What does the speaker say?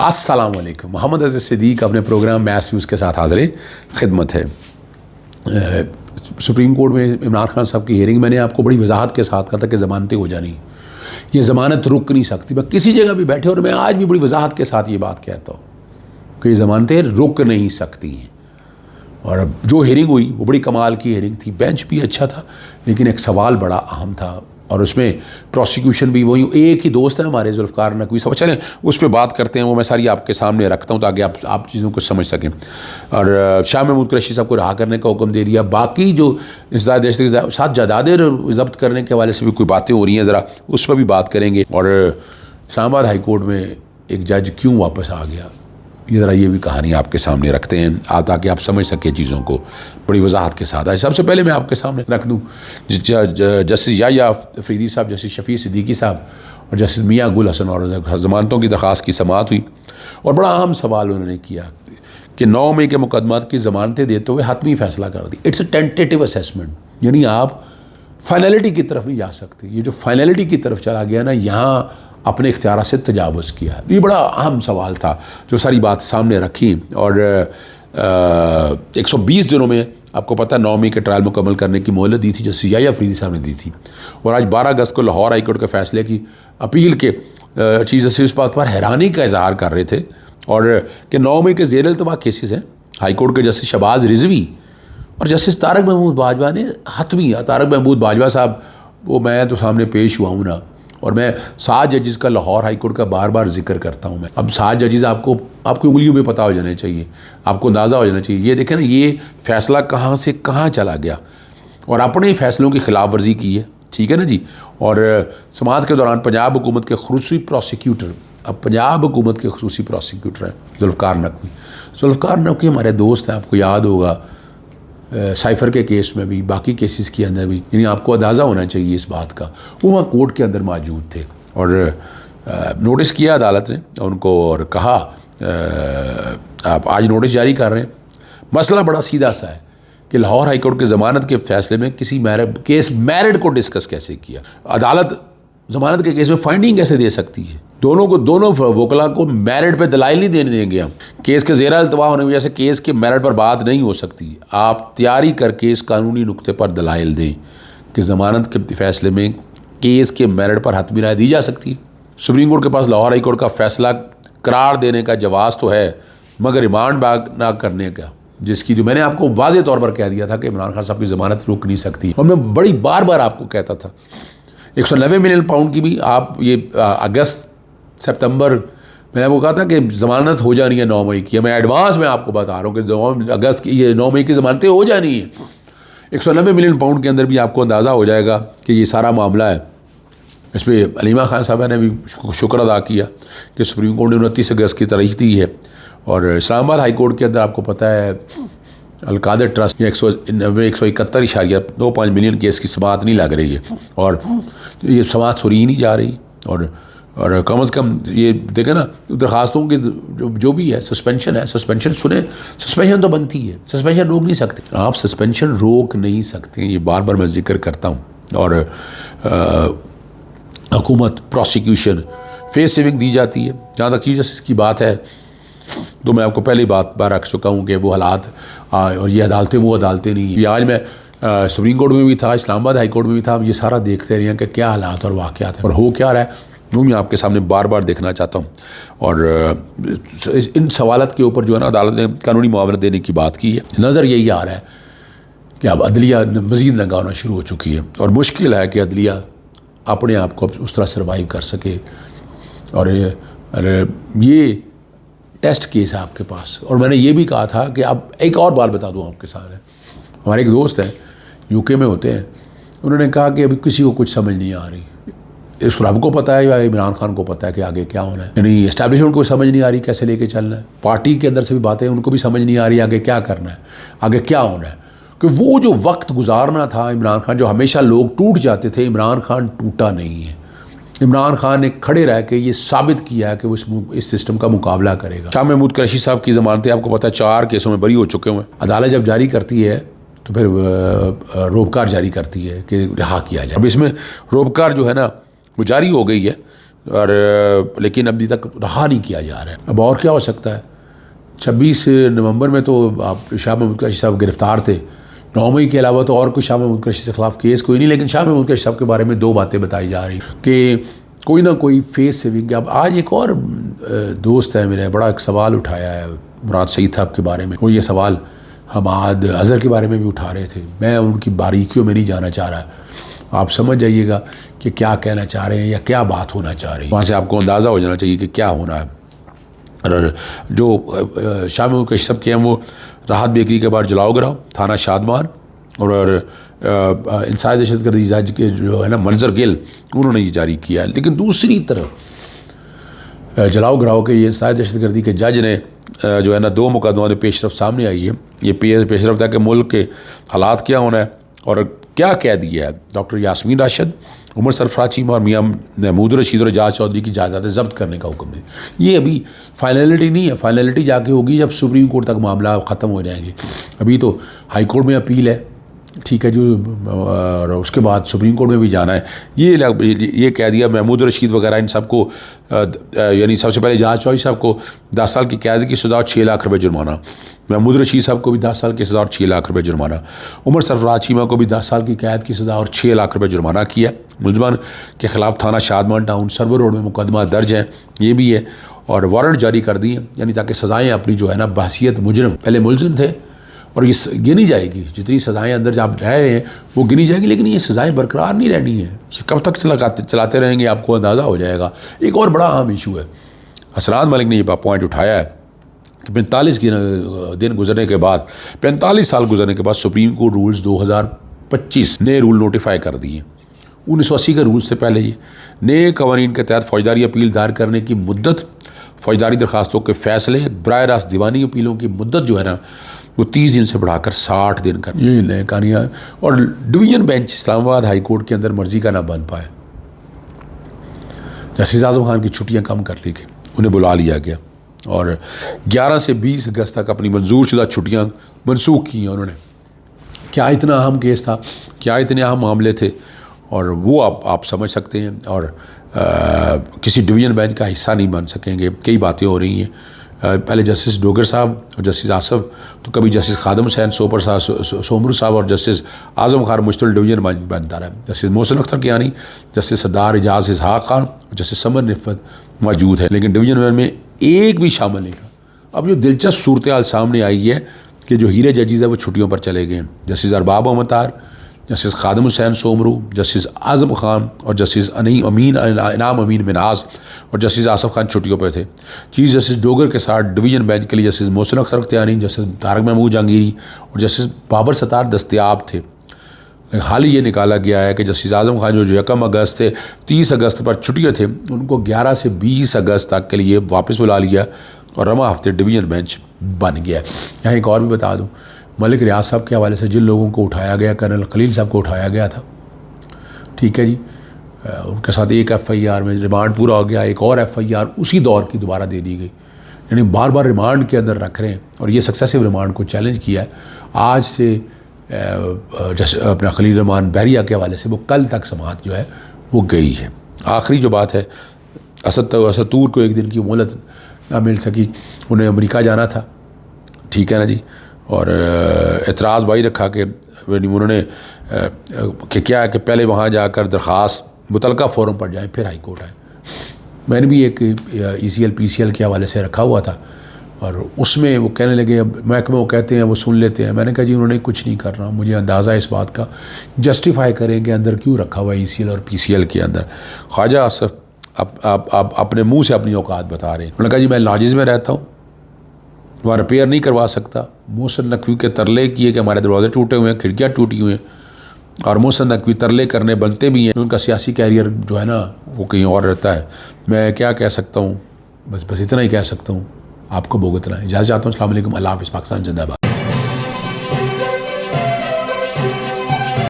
السلام علیکم. محمد عزیز صدیق اپنے پروگرام میس ویوز کے ساتھ حاضر خدمت ہے. سپریم کورٹ میں عمران خان صاحب کی ہیئرنگ میں نے آپ کو بڑی وضاحت کے ساتھ کہا تھا کہ ضمانتیں ہو جانی, یہ ضمانت رک نہیں سکتی. میں کسی جگہ بھی بیٹھے اور میں آج بھی بڑی وضاحت کے ساتھ یہ بات کہتا ہوں کہ یہ ضمانتیں رک نہیں سکتی ہیں. اور جو ہیئرنگ ہوئی وہ بڑی کمال کی ہیئرنگ تھی, بینچ بھی اچھا تھا, لیکن ایک سوال بڑا اہم تھا اور اس میں پروسیکیوشن بھی وہی ایک ہی دوست ہیں ہمارے ذوالفقار نقوی صاحب. چلیں اس پہ بات کرتے ہیں, وہ میں ساری آپ کے سامنے رکھتا ہوں تاکہ آپ چیزوں کو سمجھ سکیں. اور شاہ محمود قریشی صاحب کو رہا کرنے کا حکم دے دیا. باقی جو ساتھ جائیدادیں ضبط کرنے کے حوالے سے بھی کوئی باتیں ہو رہی ہیں, ذرا اس پہ بھی بات کریں گے. اور اسلام آباد ہائی کورٹ میں ایک جج کیوں واپس آ گیا, یہ ذرا یہ بھی کہانی آپ کے سامنے رکھتے ہیں تاکہ آپ سمجھ سکیں چیزوں کو بڑی وضاحت کے ساتھ. سب سے پہلے میں آپ کے سامنے رکھ دوں جسٹس یحییٰ افریدی صاحب, جسٹس شفیع صدیقی صاحب اور جسٹس میاں گل حسن اور ضمانتوں کی درخواست کی سماعت ہوئی. اور بڑا اہم سوال انہوں نے کیا کہ 9 مئی کے مقدمات کی ضمانتیں دیتے ہوئے حتمی فیصلہ کر دی. اٹس اے ٹینٹیٹیو اسیسمنٹ, یعنی آپ فائنلٹی کی طرف نہیں جا سکتے. یہ جو فائنلٹی کی طرف چلا گیا نا, یہاں اپنے اختیارات سے تجاوز کیا. یہ بڑا اہم سوال تھا جو ساری بات سامنے رکھی. اور 120 دنوں میں آپ کو پتہ 9 مئی کے ٹرائل مکمل کرنے کی مہلت دی تھی, جسٹس یحییٰ افریدی صاحب نے دی تھی. اور آج 12 اگست کو لاہور ہائی کورٹ کے فیصلے کی اپیل کے چیف جسٹس اس بات پر حیرانی کا اظہار کر رہے تھے اور کہ 9 مئی کے زیر التوا کیسز ہیں. ہائی کورٹ کے جسٹس شہباز رضوی اور جسٹس طارق محمود باجوہ نے حتمی, طارق محمود باجوہ صاحب وہ میں تو سامنے پیش ہوا ہوں نا, اور میں 7 ججز کا لاہور ہائی کورٹ کا بار بار ذکر کرتا ہوں. میں اب 7 ججز آپ کی انگلیوں پہ پتہ ہو جانا چاہیے, آپ کو اندازہ ہو جانا چاہیے. یہ دیکھیں نا, یہ فیصلہ کہاں سے کہاں چلا گیا اور اپنے فیصلوں کی خلاف ورزی کی ہے. ٹھیک ہے نا جی. اور سماعت کے دوران پنجاب حکومت کے خصوصی پروسیکیوٹر, اب پنجاب حکومت کے خصوصی پروسیکیوٹر ہیں ذوالفقار نقوی. ذوالفقار نقوی ہمارے دوست ہیں, آپ کو یاد ہوگا سائفر کے کیس میں بھی, باقی کیسز کے اندر بھی, یعنی آپ کو اندازہ ہونا چاہیے اس بات کا. وہ وہاں کورٹ کے اندر موجود تھے اور نوٹس کیا عدالت نے ان کو اور کہا آپ آج نوٹس جاری کر رہے ہیں. مسئلہ بڑا سیدھا سا ہے کہ لاہور ہائی کورٹ کے ضمانت کے فیصلے میں کسی کیس میرڈ کو ڈسکس کیسے کیا. عدالت ضمانت کے کیس میں فائنڈنگ کیسے دے سکتی ہے؟ دونوں وکلا کو میرڈ پہ دلائل نہیں دینے دیں گے ہم. کیس کے زیر التوا ہونے کی وجہ سے کیس کے میرڈ پر بات نہیں ہو سکتی. آپ تیاری کر کے اس قانونی نقطے پر دلائل دیں کہ ضمانت کے فیصلے میں کیس کے میرڈ پر حتمی رائے دی جا سکتی ہے. سپریم کورٹ کے پاس لاہور ہائی کورٹ کا فیصلہ قرار دینے کا جواز تو ہے, مگر ریمانڈ نہ کرنے کا, جس کی جو میں نے آپ کو واضح طور پر کہہ دیا تھا کہ عمران خان صاحب کی ضمانت رک نہیں سکتی. اور میں بڑی بار آپ کو کہتا تھا 190 ملین پاؤنڈ کی بھی آپ یہ اگست سپتمبر میں نے آپ کو کہا تھا کہ ضمانت ہو جانی ہے 9 مئی کی. میں ایڈوانس میں آپ کو بتا رہا ہوں کہ اگست کی یہ 9 مئی کی ضمانتیں ہو جانی ہیں. 190 ملین پاؤنڈ کے اندر بھی آپ کو اندازہ ہو جائے گا کہ یہ سارا معاملہ ہے. اس پہ علیمہ خان صاحبہ نے بھی شکر ادا کیا کہ سپریم کورٹ نے 29 اگست کی تاریخ دی ہے. اور اسلام آباد ہائی کورٹ کے اندر آپ کو پتہ ہے القادر ٹرسٹ 191.25 ملین کیس کی سماعت نہیں لگ رہی ہے اور یہ سماعت سنی ہی نہیں جا رہی. اور کم از کم یہ دیکھیں نا, درخواستوں کی جو بھی ہے سسپینشن ہے, سسپینشن سنیں, سسپینشن تو بنتی ہے, سسپینشن روک نہیں سکتے آپ, سسپینشن روک نہیں سکتے. یہ بار میں ذکر کرتا ہوں. اور حکومت پروسیکیوشن فیس سیونگ دی جاتی ہے. جہاں تک چیف جسٹس کی بات ہے تو میں آپ کو پہلے بات رکھ چکا ہوں کہ وہ حالات اور یہ عدالتیں وہ عدالتیں نہیں ہیں. آج میں سپریم کورٹ میں بھی تھا, اسلام آباد ہائی کورٹ میں بھی تھا, یہ سارا دیکھتے رہے ہیں کہ کیا حالات اور واقعات ہیں اور ہو کیا رہا ہے, وہ میں آپ کے سامنے بار دیکھنا چاہتا ہوں. اور ان سوالات کے اوپر جو ہے نا عدالت نے قانونی معاونت دینے کی بات کی ہے. نظر یہی آ رہا ہے کہ اب عدلیہ مزید ننگا ہونا شروع ہو چکی ہے اور مشکل ہے کہ عدلیہ اپنے آپ کو اس طرح سروائیو کر سکے. اور یہ ٹیسٹ کیس ہے آپ کے پاس. اور میں نے یہ بھی کہا تھا کہ اب ایک اور بات بتا دوں آپ کے سامنے. ہمارے ایک دوست ہیں UK میں ہوتے ہیں, انہوں نے کہا کہ ابھی کسی کو کچھ سمجھ نہیں آ رہی. اس رب کو پتہ ہے یا عمران خان کو پتہ ہے کہ آگے کیا ہونا ہے, یعنی اسٹیبلشمنٹ کو سمجھ نہیں آ رہی کیسے لے کے چلنا ہے. پارٹی کے اندر سے بھی باتیں ان کو بھی سمجھ نہیں آ رہی آگے کیا کرنا ہے, آگے کیا ہونا ہے. کہ وہ جو وقت گزارنا تھا عمران خان, جو ہمیشہ لوگ ٹوٹ جاتے تھے, عمران خان ٹوٹا نہیں ہے. عمران خان نے کھڑے رہ کے یہ ثابت کیا ہے کہ وہ اس سسٹم کا مقابلہ کرے گا. شاہ محمود قریشی صاحب کی ضمانتیں آپ کو پتہ ہے 4 کیسوں میں بری ہو چکے ہوئے ہیں. عدالت جب جاری کرتی ہے تو پھر روبکار جاری کرتی ہے کہ رہا کیا جائے. اب اس میں روبکار جو ہے نا وہ جاری ہو گئی ہے اور لیکن ابھی تک رہا نہیں کیا جا رہا ہے. اب اور کیا ہو سکتا ہے؟ 26 نومبر میں تو آپ شاہ محمود قریشی صاحب گرفتار تھے. 9 مئی کے علاوہ تو اور کوئی شاہ محمود قریشی کے خلاف کیس کوئی نہیں. لیکن شاہ محمود قریشی صاحب کے بارے میں 2 باتیں بتائی جا رہی کہ کوئی نہ کوئی فیس سیونگ. اب آج ایک اور دوست ہے میرے بڑا ایک سوال اٹھایا ہے مراد سعید صاحب کے بارے میں. وہ یہ سوال حماد اظہر کے بارے میں بھی اٹھا رہے تھے. میں ان کی باریکیوں میں نہیں جانا چاہ رہا. آپ سمجھ جائیے گا کہ کیا کہنا چاہ رہے ہیں یا کیا بات ہونا چاہ رہی ہے. وہاں سے آپ کو اندازہ ہو جانا چاہیے کہ کیا ہونا ہے. اور جو شاہ محمود قریشی صاحب کے ہیں وہ راحت بیکری کے بعد جلاؤ گراؤ تھانہ شادمان اور انسداد دہشت گردی جج کے جو ہے نا منظر گل انہوں نے یہ جاری کیا ہے. لیکن دوسری طرف جلاؤ گراؤ کے یہ انسداد دہشت گردی کے جج نے جو ہے نا 2 مقدموں میں پیش رفت سامنے آئی ہے. یہ پیش رفت ہے کہ ملک کے حالات کیا ہونا ہے اور کیا کہہ دیا ہے. ڈاکٹر یاسمین راشد, عمر سرفراز چیمہ اور میاں محمود رشید اور اعجاز چودھری کی جائیدادیں ضبط کرنے کا حکم دیا. یہ ابھی فائنلٹی نہیں ہے. فائنلٹی جا کے ہوگی جب سپریم کورٹ تک معاملہ ختم ہو جائیں گے. ابھی تو ہائی کورٹ میں اپیل ہے, ٹھیک ہے جو, اور اس کے بعد سپریم کورٹ میں بھی جانا ہے. یہ کہہ دیا محمود رشید وغیرہ ان سب کو یعنی سب سے پہلے اعجاز چودھری صاحب کو 10 سال کی قید کی سزا اور 6 لاکھ روپے جرمانہ. محمود رشید صاحب کو بھی 10 سال کی سزا اور 6 لاکھ روپے جرمانہ. عمر سرفراز چیمہ کو بھی 10 سال کی قید کی سزا اور 6 لاکھ روپے جرمانہ کیا. ملزمان کے خلاف تھانہ شادمان ٹاؤن سرور روڈ میں مقدمہ درج ہیں, یہ بھی ہے, اور وارنٹ جاری کر دیے یعنی تاکہ سزائیں اپنی جو ہے نا بحثیت مجرم, پہلے ملزم تھے اور یہ گنی جائے گی جتنی سزائیں اندر جب رہ رہے ہیں وہ گنی جائے گی. لیکن یہ سزائیں برقرار نہیں رہنی ہیں. یہ کب تک چلاتے رہیں گے آپ کو اندازہ ہو جائے گا. ایک اور بڑا اہم ایشو ہے, حسنات ملک نے یہ پوائنٹ اٹھایا ہے کہ 45 دن گزرنے کے بعد 45 سال گزرنے کے بعد سپریم کورٹ رولز 2025 نئے رول نوٹیفائی کر دیے. 1980 کے رولز سے پہلے یہ نئے قوانین کے تحت فوجداری اپیل دائر کرنے کی مدت, فوجداری درخواستوں کے فیصلے, براہ راست دیوانی اپیلوں کی مدت جو ہے نا وہ 30 دن سے بڑھا کر 60 دن کر. یہ نئے کہانیاں. اور ڈویژن بینچ اسلام آباد ہائی کورٹ کے اندر مرضی کا نہ بن پائے. جسٹس اعظم خان کی چھٹیاں کم کر لی گئی, انہیں بلا لیا گیا اور 11 سے 20 اگست تک اپنی منظور شدہ چھٹیاں منسوخ کی ہیں انہوں نے. کیا اتنا اہم کیس تھا, کیا اتنے اہم معاملے تھے, اور وہ آپ سمجھ سکتے ہیں. اور کسی ڈویژن بینچ کا حصہ نہیں بن سکیں گے. کئی باتیں ہو رہی ہیں. پہلے جسٹس ڈوگر صاحب اور جسٹس آصف, تو کبھی جسٹس خادم حسین سومرو صاحب اور justice Azam Khan مشتل division bench بنتا رہا. جسٹس محسن اختر کیانی, جسٹس سردار اعجاز اسحاق خان اور جسٹس سمن رفت موجود ہے, لیکن ڈویژن بینچ میں ایک بھی شامل نہیں تھا. اب جو دلچسپ صورتحال سامنے آئی ہے کہ جو ہیرے ججز ہیں وہ چھٹیوں پر چلے گئے ہیں. جسٹس ارباب احمد طاہر, جسٹس خادم حسین سومرو, جسٹس اعظم خان اور جسٹس انعام امین مناز اور جسٹس آصف خان چھٹیوں پہ تھے. چیف جسٹس ڈوگر کے ساتھ ڈویژن بینچ کے لیے جسٹس محسن اختر اختیانی, جسٹس طارق محمود جہانگیری اور جسٹس بابر ستار دستیاب تھے. حال ہی یہ نکالا گیا ہے کہ جسٹس اعظم خان جو 1 اگست سے 30 اگست پر چھٹیاں تھے ان کو 11 سے 20 اگست تک کے لیے واپس بلا لیا اور رواں ہفتے ڈویژن بینچ بن گیا. یہاں ایک اور بھی بتا دوں, ملک ریاض صاحب کے حوالے سے جن لوگوں کو اٹھایا گیا, کرنل خلیل صاحب کو اٹھایا گیا تھا, ٹھیک ہے جی, ان کے ساتھ ایک FIR میں ریمانڈ پورا ہو گیا, ایک اور FIR اسی دور کی دوبارہ دے دی گئی. یعنی بار بار ریمانڈ کے اندر رکھ رہے ہیں اور یہ سکسیسو ریمانڈ کو چیلنج کیا ہے. آج سے اپنا خلیل الرحمان بحریہ کے حوالے سے وہ کل تک سماعت جو ہے وہ گئی ہے. آخری جو بات ہے, اسد طور کو 1 دن کی مہلت نہ مل سکی, انہیں امریکہ جانا تھا, ٹھیک ہے نا جی, اور اعتراض بائی رکھا کہ انہوں نے کہ کیا ہے کہ پہلے وہاں جا کر درخواست متعلقہ فورم پر جائیں پھر ہائی کورٹ آئیں. میں نے بھی ایک ECL PCL کے حوالے سے رکھا ہوا تھا اور اس میں وہ کہنے لگے, محکمہ وہ کہتے ہیں وہ سن لیتے ہیں. میں نے کہا جی انہوں نے کچھ نہیں کرنا, مجھے اندازہ ہے اس بات کا, جسٹیفائی کریں کہ اندر کیوں رکھا ہوا ہے ECL اور PCL کے اندر. خواجہ آصف آپ اپنے منہ سے اپنی اوقات بتا رہے ہیں. انہوں نے کہا جی میں لاجز میں رہتا ہوں, وہاں ریپیئر نہیں کروا سکتا. محسن نقوی کے ترلے کیے کہ ہمارے دروازے ٹوٹے ہوئے ہیں, کھڑکیاں ٹوٹی ہوئی ہیں, اور محسن نقوی ترلے کرنے بنتے بھی ہیں. ان کا سیاسی کیریئر جو ہے نا وہ کہیں اور رہتا ہے. میں کیا کہہ سکتا ہوں, بس اتنا ہی کہہ سکتا ہوں, آپ کو بھگتنا ہے. اجازت چاہتا ہوں. السلام علیکم, اللہ حافظ, پاکستان زندہ باد.